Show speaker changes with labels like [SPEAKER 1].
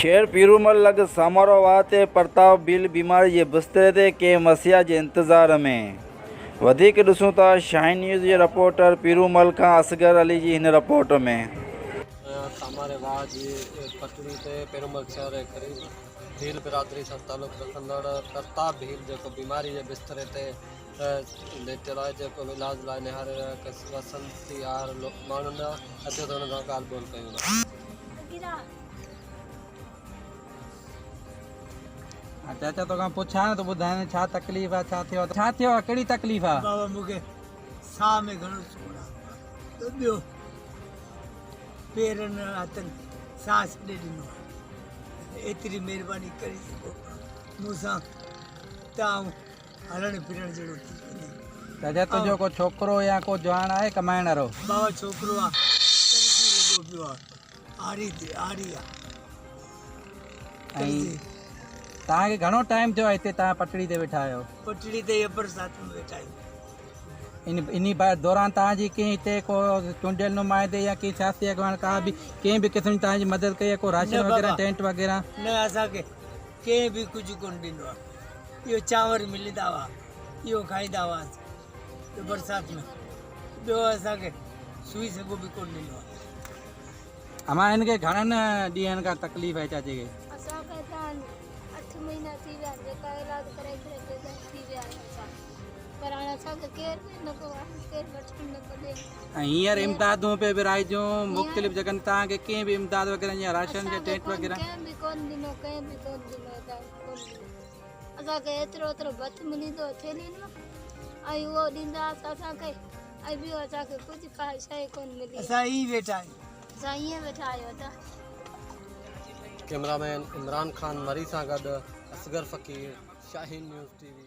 [SPEAKER 1] शेर पीरूमल लग समारोह वाते प्रताप बिल बीमारी जे बिस्तरे ते के मसीहा जे इंतज़ार में वधिक ॾिसूं था शाइन न्यूज़ जे रिपोर्टर पीरूमल खां असगर अली जी हिन रिपोर्ट में।
[SPEAKER 2] हमारे वाह जी पटड़ी ते पीरूमल शहर जे क़रीब भील बिरादरी सां तालुक़ रखंदड़ प्रताप भील जेको बीमारी जे बिस्तरे ते लेटल आहे, जेको इलाज लाइ निहारे रहिया वसंती आर माण्हुनि अचो त हुन सां ॻाल्हि ॿोल कयूं।
[SPEAKER 3] चाचा तो पुछा तो ॿुधाए छा तकलीफ़ आहे, छा थियो आहे, कहिड़ी तकलीफ़ आहे?
[SPEAKER 4] बाबा मूंखे साह में घणो सूर आहे, ॿियो पेरनि हथनि सांस ॾे ॾिनो आहे। एतिरी महिरबानी करे सघो मूंसां तव्हां हलण फिरण जहिड़ो थी वञे।
[SPEAKER 3] चाचा तुंहिंजो को छोकिरो या को जवान आहे कमाइण वारो?
[SPEAKER 4] बाबा छोकिरो आहे, लॻो पियो आहे, आरी आहे।
[SPEAKER 3] तव्हांखे घणो टाइम थियो आहे हिते तव्हां पटड़ी ते वेठा आहियो?
[SPEAKER 4] पटड़ी ते बरसात में वेठा आहियूं।
[SPEAKER 3] इन दौरान तव्हांजी कंहिं हिते को चूंडियल नुमाइंदे या कंहिं सियासी अॻवान का बि कंहिं बि क़िस्म जी तव्हांजी मदद कई आहे, को राशन वग़ैरह टेंट वग़ैरह?
[SPEAKER 4] न, असांखे कंहिं बि कुझु कोन ॾिनो आहे। इहो चांवर मिलंदा हुआ, इहो खाईंदा हुआसीं बरसाति में, ॿियो असांखे सुई सघो बि कोन ॾिनो आहे।
[SPEAKER 3] अमां हिनखे घणनि ॾींहंनि खां तकलीफ़ आहे चाचे खे?
[SPEAKER 5] असांखे त 8 महीना थी विया, जेका इलाज कराए करे थी विया पर हाणे असांखे केरु बि न को आहे, केरु वठण न को ॾे।
[SPEAKER 3] ऐं हींअर इमदादूं पे विराइजूं मुख़्तलिफ़ जॻहनि, तव्हांखे कंहिं बि इमदाद वग़ैरह या राशन जे टेंट वग़ैरह?
[SPEAKER 5] कंहिं बि कोन ॾिनो, कंहिं बि कोन ॾिनो, असांखे एतिरो भत मिलंदो थेली में ऐं उहो ॾींदा असांखे, ऐं ॿियो असांखे कुझु का शइ कोन मिली।
[SPEAKER 4] असां ई वेठा आहियूं,
[SPEAKER 5] असां ईअं वेठा आहियूं त।
[SPEAKER 2] कैमरामैन इमरान खान मरी सां गॾु असगर फ़कीर, शाहीन न्यूज़ TV।